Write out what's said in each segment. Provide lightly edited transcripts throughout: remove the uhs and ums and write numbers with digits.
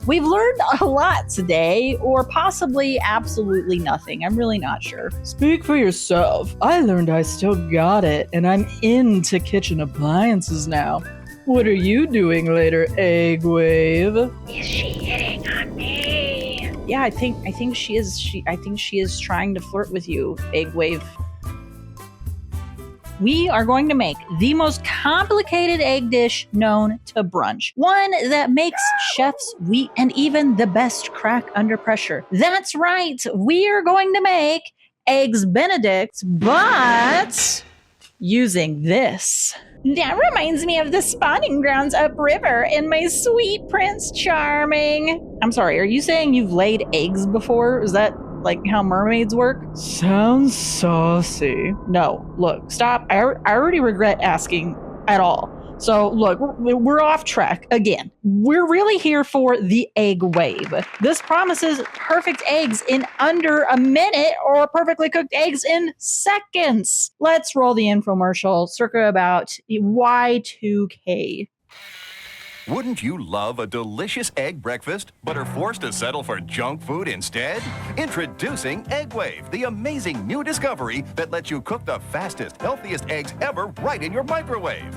We've learned a lot today, or possibly absolutely nothing. I'm really not sure. Speak for yourself. I learned I still got it, and I'm into kitchen appliances now. What are you doing later, Egg Wave? Is she hitting on me? Yeah, I think she is. I think she is trying to flirt with you, Egg Wave. We are going to make the most complicated egg dish known to brunch. One that makes chefs weep and even the best crack under pressure. That's right, we are going to make Eggs Benedict, but using this. That reminds me of the spawning grounds upriver and my sweet Prince Charming. I'm sorry, are you saying you've laid eggs before? Is that like how mermaids work? Sounds saucy. No, look, stop. I already regret asking at all. So look, we're off track again. We're really here for the egg wave. This promises perfect eggs in under a minute or perfectly cooked eggs in seconds. Let's roll the infomercial circa about Y2K. Wouldn't you love a delicious egg breakfast, but are forced to settle for junk food instead? Introducing Egg Wave, the amazing new discovery that lets you cook the fastest, healthiest eggs ever right in your microwave.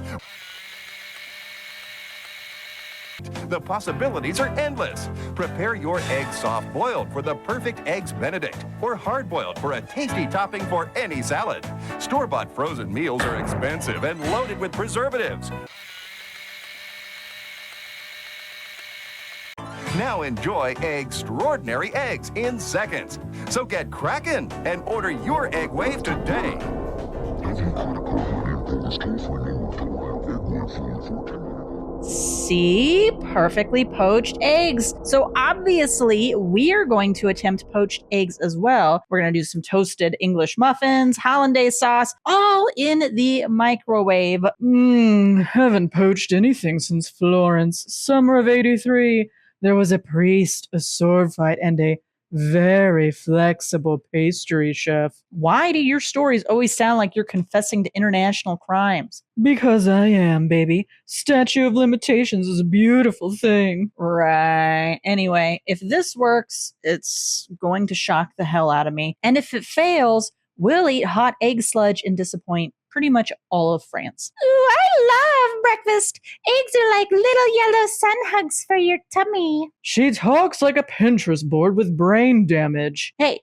The possibilities are endless. Prepare your eggs soft-boiled for the perfect Eggs Benedict, or hard-boiled for a tasty topping for any salad. Store-bought frozen meals are expensive and loaded with preservatives. Now enjoy extraordinary eggs in seconds. So get cracking and order your Egg Wave today. See? Perfectly poached eggs. So obviously, we are going to attempt poached eggs as well. We're going to do some toasted English muffins, hollandaise sauce, all in the microwave. Haven't poached anything since Florence, summer of '83. There was a priest, a sword fight, and a very flexible pastry chef. Why do your stories always sound like you're confessing to international crimes? Because I am, baby. Statute of Limitations is a beautiful thing. Right. Anyway, if this works, it's going to shock the hell out of me. And if it fails, we'll eat hot egg sludge and disappoint pretty much all of France. Ooh, I love breakfast. Eggs are like little yellow sun hugs for your tummy. She talks like a Pinterest board with brain damage. Hey,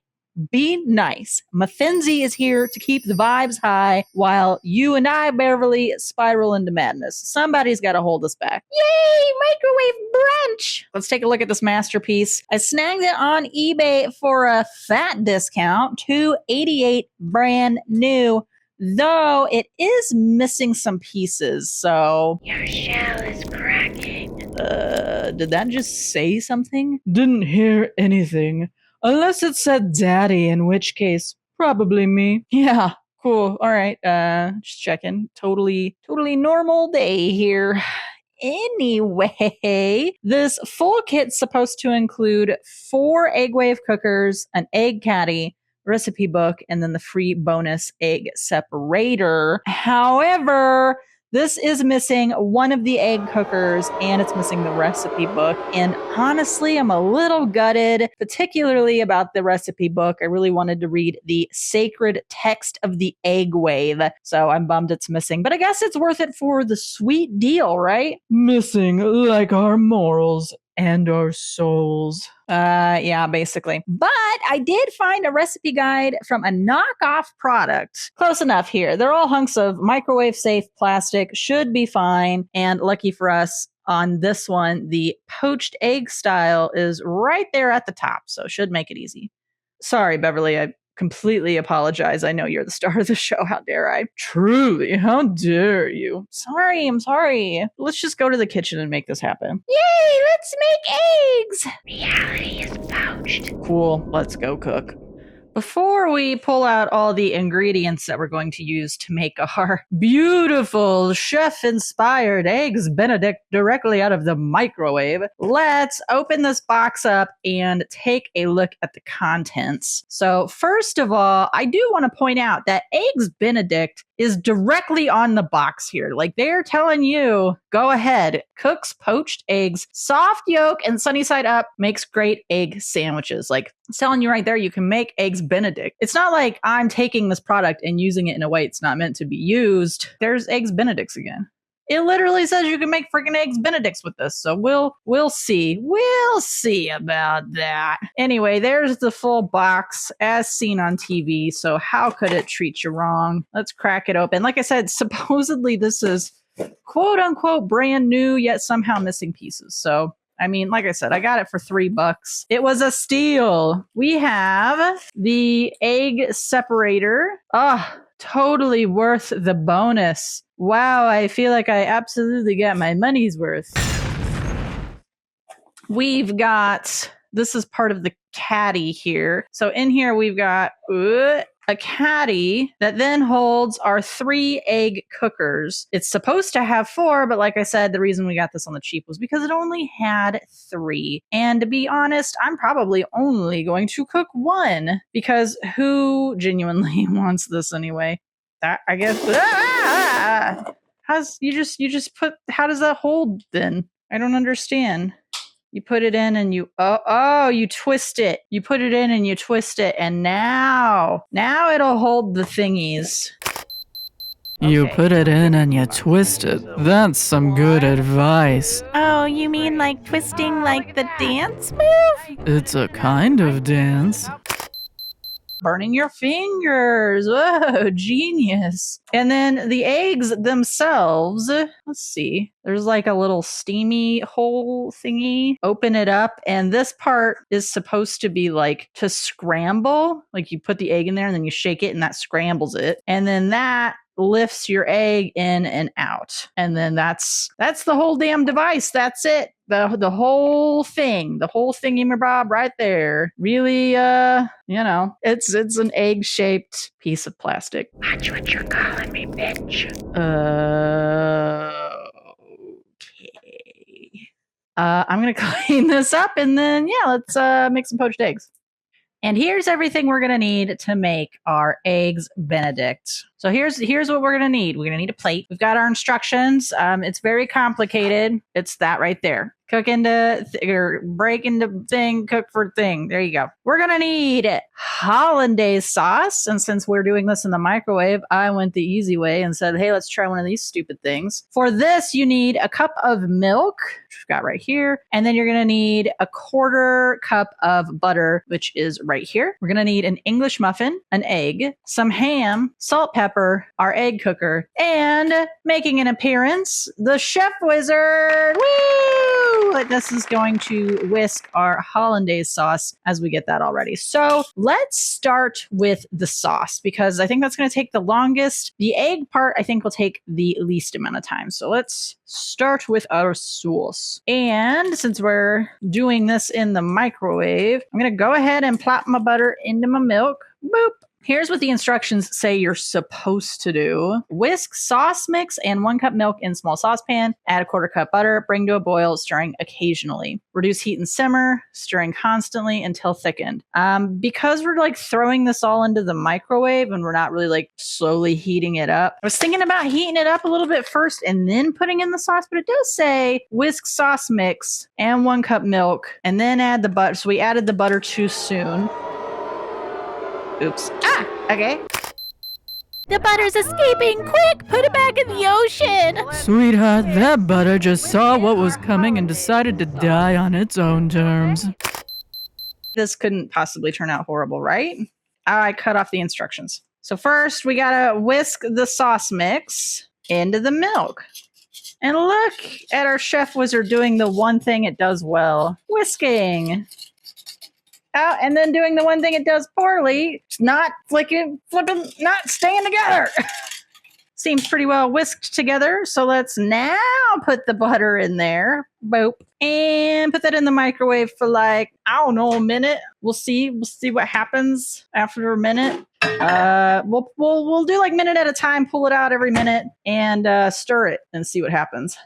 be nice. MaFinzie is here to keep the vibes high while you and I, Bearverly, spiral into madness. Somebody's got to hold us back. Yay, microwave brunch. Let's take a look at this masterpiece. I snagged it on eBay for a fat discount, $288 brand new. Though it is missing some pieces, so... Your shell is cracking. Did that just say something? Didn't hear anything. Unless it said daddy, in which case, probably me. Yeah, cool. All right, just checking. Totally normal day here. Anyway, this full kit's supposed to include 4 egg wave cookers, an egg caddy, recipe book, and then the free bonus egg separator. However, this is missing one of the egg cookers and it's missing the recipe book. And honestly, I'm a little gutted, particularly about the recipe book. I really wanted to read the sacred text of the egg wave. So I'm bummed it's missing, but I guess it's worth it for the sweet deal, right? Missing like our morals and our souls. Yeah, basically. But I did find a recipe guide from a knockoff product. Close enough here. They're all hunks of microwave safe plastic, should be fine. And lucky for us, on this one, the poached egg style is right there at the top, so should make it easy. Sorry, Beverly, I completely apologize. I know you're the star of the show. How dare I? Truly, how dare you? I'm sorry. Let's just go to the kitchen and make this happen. Yay, let's make eggs. Reality is poached. Cool, let's go cook. Before we pull out all the ingredients that we're going to use to make our beautiful chef-inspired Eggs Benedict directly out of the microwave, let's open this box up and take a look at the contents. So first of all, I do want to point out that Eggs Benedict is directly on the box here. Like they're telling you, go ahead, cooks poached eggs, soft yolk and sunny side up, makes great egg sandwiches. Like it's telling you right there, you can make Eggs Benedict. It's not like I'm taking this product and using it in a way it's not meant to be used. There's Eggs Benedicts again. It literally says you can make freaking Eggs Benedicts with this. So we'll see. We'll see about that. Anyway, there's the full box as seen on TV. So how could it treat you wrong? Let's crack it open. Like I said, supposedly this is quote unquote brand new, yet somehow missing pieces. So I mean, like I said, I got it for $3. It was a steal. We have the egg separator. Totally worth the bonus. Wow, I feel like I absolutely got my money's worth. We've got, this is part of the caddy here. So in here we've got a caddy that then holds our 3 egg cookers. It's supposed to have 4, but like I said, the reason we got this on the cheap was because it only had 3. And to be honest, I'm probably only going to cook 1 because who genuinely wants this anyway? That I guess. How does that hold then? I don't understand. You put it in and you you twist it. You put it in and you twist it, and now it'll hold the thingies. You put it in and you twist it. That's some good advice. Oh, you mean like twisting like the dance move? It's a kind of dance. Burning your fingers. Whoa, genius. And then the eggs themselves, let's see. There's like a little steamy hole thingy. Open it up. And this part is supposed to be like to scramble. Like you put the egg in there and then you shake it and that scrambles it. And then that lifts your egg in and out. And then that's the whole damn device. That's it. The whole thing, the whole thingy-mabob right there. Really, it's an egg-shaped piece of plastic. Watch what you're calling me, bitch. Okay. I'm gonna clean this up and then let's make some poached eggs. And here's everything we're going to need to make our Eggs Benedict. So here's what we're going to need. We're going to need a plate. We've got our instructions. It's very complicated. It's that right there. Cook into, or break into thing, cook for thing. There you go. We're going to need hollandaise sauce. And since we're doing this in the microwave, I went the easy way and said, hey, let's try one of these stupid things. For this, you need a cup of milk, which we've got right here. And then you're going to need a 1/4 cup of butter, which is right here. We're going to need an English muffin, an egg, some ham, salt, pepper, our egg cooker, and making an appearance, the chef wizard. Woo! This is going to whisk our hollandaise sauce as we get that all ready. So let's start with the sauce because I think that's going to take the longest. The egg part, I think, will take the least amount of time. So let's start with our sauce. And since we're doing this in the microwave, I'm going to go ahead and plop my butter into my milk. Boop. Here's what the instructions say you're supposed to do. Whisk sauce mix and 1 cup milk in small saucepan. Add a 1/4 cup butter. Bring to a boil, stirring occasionally. Reduce heat and simmer, stirring constantly until thickened. Because we're like throwing this all into the microwave and we're not really like slowly heating it up. I was thinking about heating it up a little bit first and then putting in the sauce, but it does say whisk sauce mix and 1 cup milk and then add the butter. So we added the butter too soon. Oops. Okay. The butter's escaping! Quick! Put it back in the ocean! Sweetheart, that butter just saw what was coming and decided to die on its own terms. This couldn't possibly turn out horrible, right? I cut off the instructions. So first, we gotta whisk the sauce mix into the milk. And look at our chef wizard doing the one thing it does well. Whisking. And then doing the one thing it does poorly, not flipping, not staying together. Seems pretty well whisked together. So let's now put the butter in there. Boop. And put that in the microwave for like, I don't know, a minute. We'll see. We'll see what happens after a minute. We'll do like minute at a time, pull it out every minute and stir it and see what happens.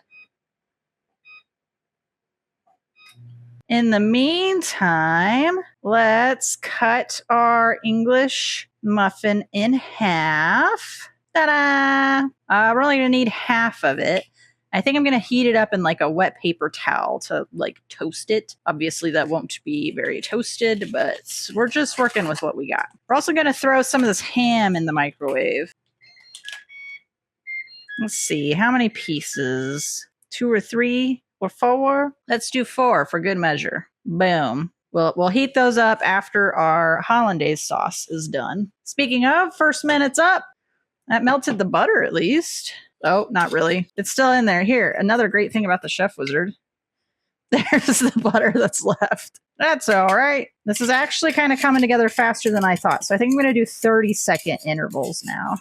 In the meantime, let's cut our English muffin in half. Ta-da! We're only gonna need half of it. I think I'm gonna heat it up in like a wet paper towel to like toast it. Obviously that won't be very toasted, but we're just working with what we got. We're also gonna throw some of this ham in the microwave. Let's see, how many pieces? 2 or 3 or 4? Let's do 4 for good measure. Boom. We'll heat those up after our hollandaise sauce is done. Speaking of, first minute's up. That melted the butter at least. Oh, not really. It's still in there. Here, another great thing about the Chef Wizard. There's the butter that's left. That's all right. This is actually kind of coming together faster than I thought. So I think I'm going to do 30-second intervals now.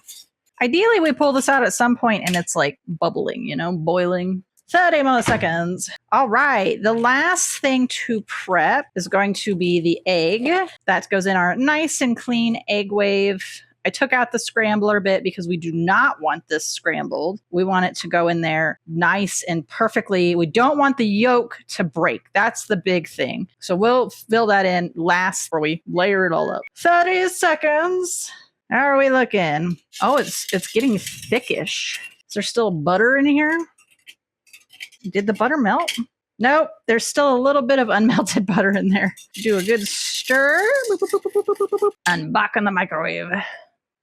Ideally, we pull this out at some point and it's like bubbling, you know, boiling. 30 more seconds. All right. The last thing to prep is going to be the egg. That goes in our nice and clean egg wave. I took out the scrambler bit because we do not want this scrambled. We want it to go in there nice and perfectly. We don't want the yolk to break. That's the big thing. So we'll fill that in last before we layer it all up. 30 seconds. How are we looking? Oh, it's getting thickish. Is there still butter in here? Did the butter melt? Nope, there's still a little bit of unmelted butter in there. Do a good stir. And back in the microwave.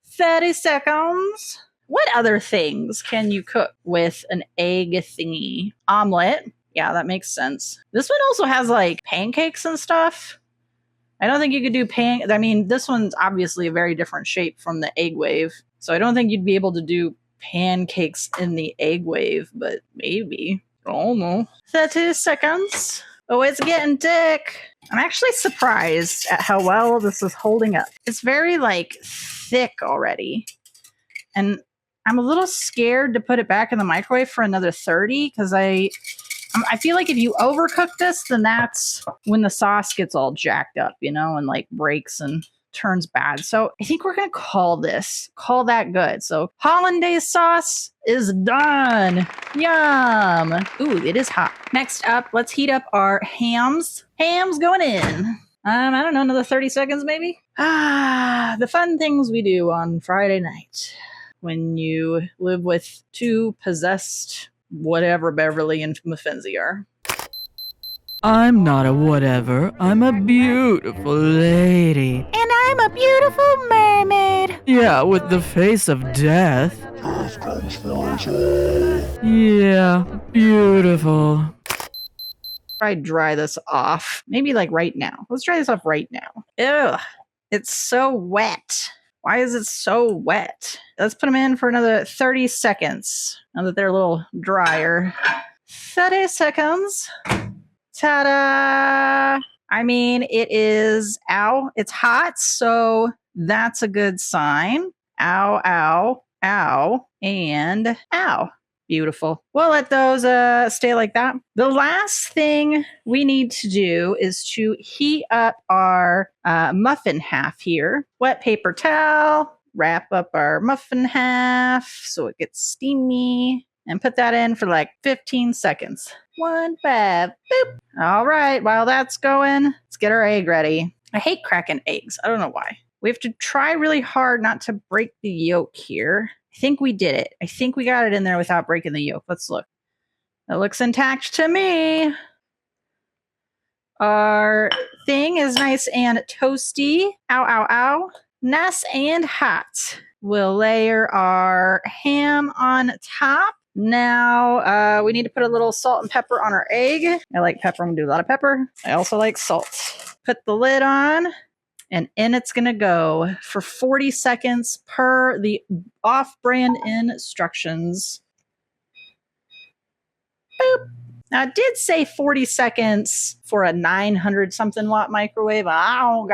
30 seconds. What other things can you cook with an egg thingy? Omelet. Yeah, that makes sense. This one also has like pancakes and stuff. I don't think you could do I mean, this one's obviously a very different shape from the egg wave. So I don't think you'd be able to do pancakes in the egg wave, but maybe. I don't know. 30 seconds. Oh, it's getting thick. I'm actually surprised at how well this is holding up. It's very like thick already. And I'm a little scared to put it back in the microwave for another 30 because I feel like if you overcook this, then that's when the sauce gets all jacked up, you know, and like breaks and turns bad. So I think we're going to call that good. So hollandaise sauce is done. Yum. Ooh, it is hot. Next up, let's heat up our hams. Hams going in. I don't know, another 30 seconds maybe? The fun things we do on Friday night when you live with 2 possessed whatever Bearverly and MaFinzie are. I'm not a whatever. I'm a beautiful lady. And I'm a beautiful mermaid. Yeah, with the face of death. Yeah, beautiful. Try dry this off. Maybe like right now. Let's dry this off right now. Ugh, it's so wet. Why is it so wet? Let's put them in for another 30 seconds. Now that they're a little drier. 30 seconds. Ta-da! I mean, it is, ow, it's hot, so that's a good sign. Ow, ow, ow, and ow. Beautiful. We'll let those stay like that. The last thing we need to do is to heat up our muffin half here. Wet paper towel, wrap up our muffin half so it gets steamy, and put that in for like 15 seconds. 1, 5, boop. All right, while that's going, let's get our egg ready. I hate cracking eggs. I don't know why. We have to try really hard not to break the yolk here. I think we did it. I think we got it in there without breaking the yolk. Let's look. That looks intact to me. Our thing is nice and toasty. Ow, ow, ow. Nice and hot. We'll layer our ham on top. Now, we need to put a little salt and pepper on our egg. I like pepper. I'm going to do a lot of pepper. I also like salt. Put the lid on, and in it's going to go for 40 seconds per the off-brand instructions. Boop. Now, it did say 40 seconds for a 900-something watt microwave. I don't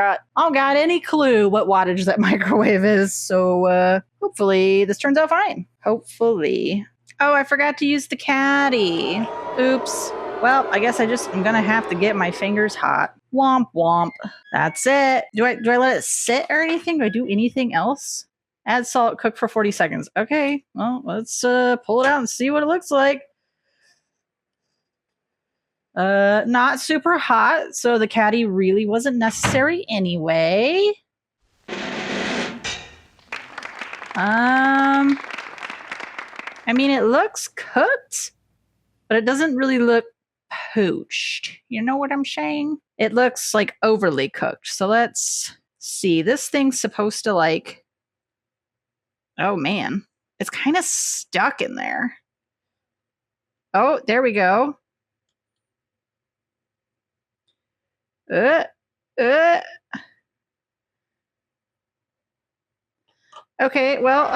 got any clue what wattage that microwave is, so hopefully this turns out fine. Hopefully. Oh, I forgot to use the caddy. Oops. Well, I guess I'm gonna have to get my fingers hot. Womp womp. That's it. Do I let it sit or anything? Do I do anything else? Add salt, cook for 40 seconds. Okay, well, let's pull it out and see what it looks like. Not super hot, so the caddy really wasn't necessary anyway. I mean, it looks cooked, but it doesn't really look poached. You know what I'm saying? It looks like overly cooked. So let's see. This thing's supposed to like, oh man, it's kind of stuck in there. Oh, there we go. Okay, well,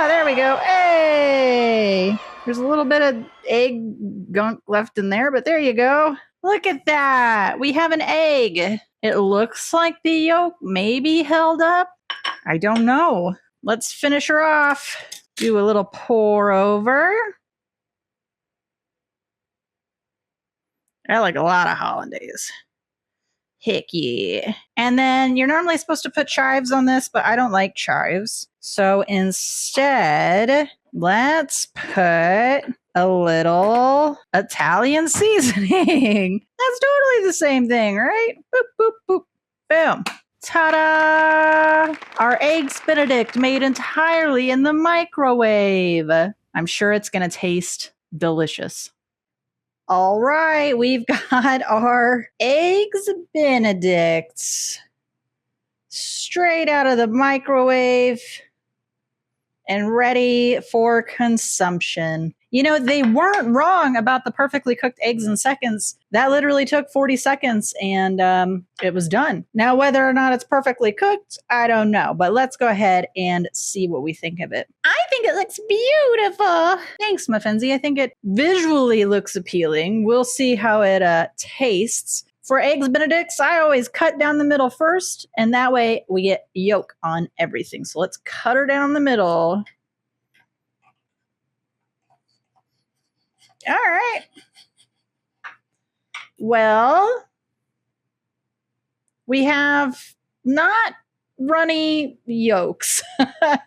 there we go. Hey! There's a little bit of egg gunk left in there, but there you go. Look at that. We have an egg. It looks like the yolk may be held up. I don't know. Let's finish her off. Do a little pour over. I like a lot of hollandaise. Heck yeah. And then you're normally supposed to put chives on this, but I don't like chives. So instead, let's put a little Italian seasoning. That's totally the same thing, right? Boop, boop, boop. Boom. Ta-da! Our Eggs Benedict made entirely in the microwave. I'm sure it's going to taste delicious. All right, we've got our Eggs Benedicts straight out of the microwave and ready for consumption. You know, they weren't wrong about the perfectly cooked eggs in seconds. That literally took 40 seconds and it was done. Now, whether or not it's perfectly cooked, I don't know. But let's go ahead and see what we think of it. I think it looks beautiful. Thanks, MaFinzie. I think it visually looks appealing. We'll see how it tastes. For Eggs Benedicts, I always cut down the middle first, and that way we get yolk on everything. So let's cut her down the middle. All right. Well, we have not runny yolks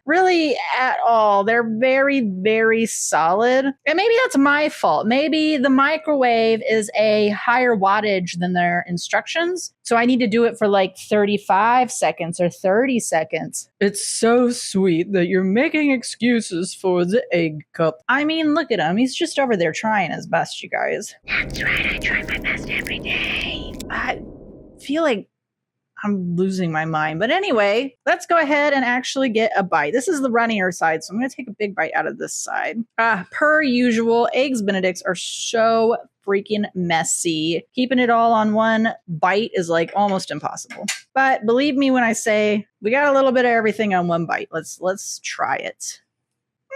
really at all. They're very, very solid. And maybe that's my fault. Maybe the microwave is a higher wattage than their instructions. So I need to do it for like 35 seconds or 30 seconds. It's so sweet that you're making excuses for the egg cup. I mean, look at him. He's just over there trying his best, you guys. That's right. I try my best every day. I feel like I'm losing my mind. But anyway, let's go ahead and actually get a bite. This is the runnier side, so I'm going to take a big bite out of this side. Per usual, Eggs Benedicts are so freaking messy. Keeping it all on one bite is like almost impossible. But believe me when I say we got a little bit of everything on one bite. Let's try it.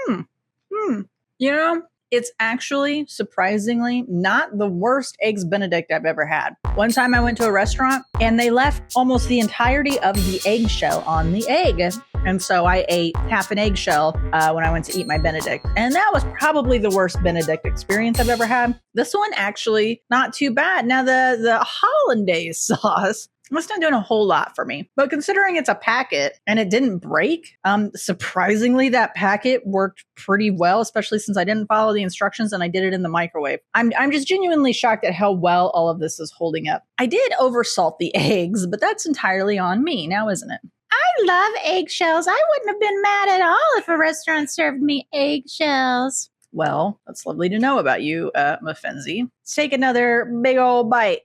You know, it's actually surprisingly not the worst Eggs Benedict I've ever had. One time I went to a restaurant and they left almost the entirety of the eggshell on the egg. And so I ate half an eggshell when I went to eat my Benedict. And that was probably the worst Benedict experience I've ever had. This one actually not too bad. Now the hollandaise sauce, it's not doing a whole lot for me. But considering it's a packet and it didn't break, surprisingly, that packet worked pretty well, especially since I didn't follow the instructions and I did it in the microwave. I'm just genuinely shocked at how well all of this is holding up. I did oversalt the eggs, but that's entirely on me now, isn't it? I love eggshells. I wouldn't have been mad at all if a restaurant served me eggshells. Well, that's lovely to know about you, MaFinzie. Let's take another big old bite.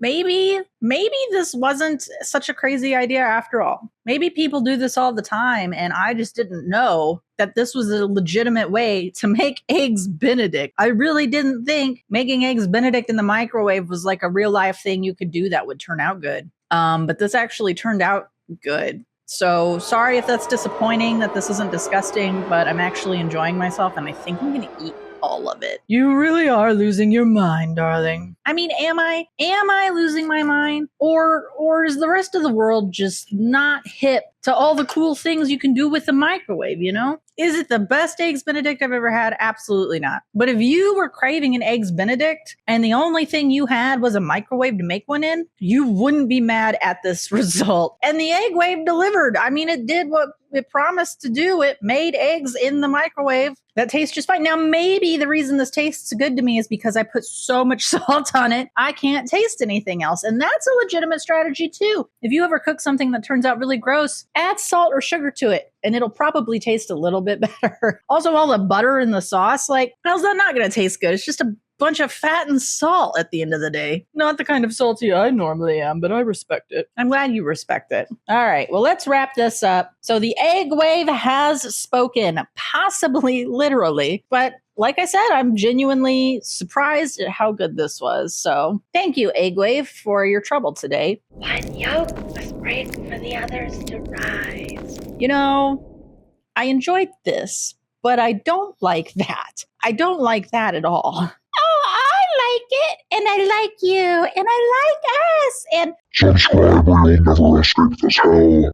Maybe this wasn't such a crazy idea after all. Maybe people do this all the time and I just didn't know that this was a legitimate way to make Eggs Benedict. I really didn't think making Eggs Benedict in the microwave was like a real life thing you could do that would turn out good. But this actually turned out good. So sorry if that's disappointing, that this isn't disgusting, but I'm actually enjoying myself and I think I'm going to eat all of it. You really are losing your mind, darling. I mean, am I losing my mind? Or is the rest of the world just not hip to all the cool things you can do with the microwave, you know? Is it the best Eggs Benedict I've ever had? Absolutely not. But if you were craving an Eggs Benedict and the only thing you had was a microwave to make one in, you wouldn't be mad at this result. And the egg wave delivered. I mean, it did what it promised to do. It made eggs in the microwave that taste just fine. Now, maybe the reason this tastes good to me is because I put so much salt on it, I can't taste anything else. And that's a legitimate strategy too. If you ever cook something that turns out really gross, add salt or sugar to it, and it'll probably taste a little bit better. Also, all the butter in the sauce, like, how's that not going to taste good? It's just a bunch of fat and salt at the end of the day. Not the kind of salty I normally am, but I respect it. I'm glad you respect it. All right, well, let's wrap this up. So the egg wave has spoken, possibly literally, but like I said, I'm genuinely surprised at how good this was. So thank you, Egg Wave, for your trouble today. One yolk must break for the others to rise. You know, I enjoyed this, but I don't like that. I don't like that at all. Oh, I like it, and I like you, and I like us, and Subscribe or you'll never escape this hell.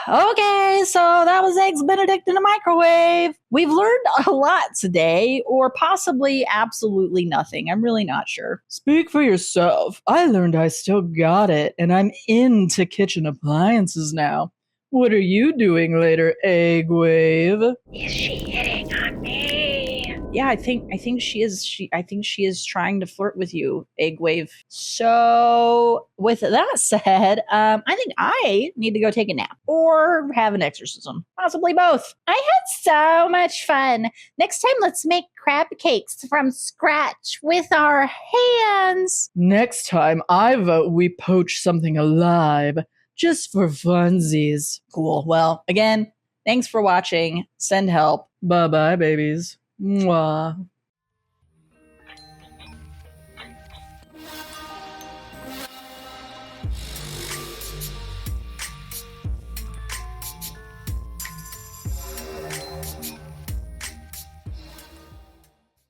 Okay, so that was Eggs Benedict in a microwave. We've learned a lot today, or possibly absolutely nothing. I'm really not sure. Speak for yourself. I learned I still got it, and I'm into kitchen appliances now. What are you doing later, Egg Wave? is she hitting on me? Yeah, I think she is trying to flirt with you, Egg Wave. So with that said, I think I need to go take a nap or have an exorcism, possibly both. I had so much fun. Next time, let's make crab cakes from scratch with our hands. Next time, I vote we poach something alive, just for funsies. Cool. Well, again, thanks for watching. Send help. Bye-bye, babies. Mwah.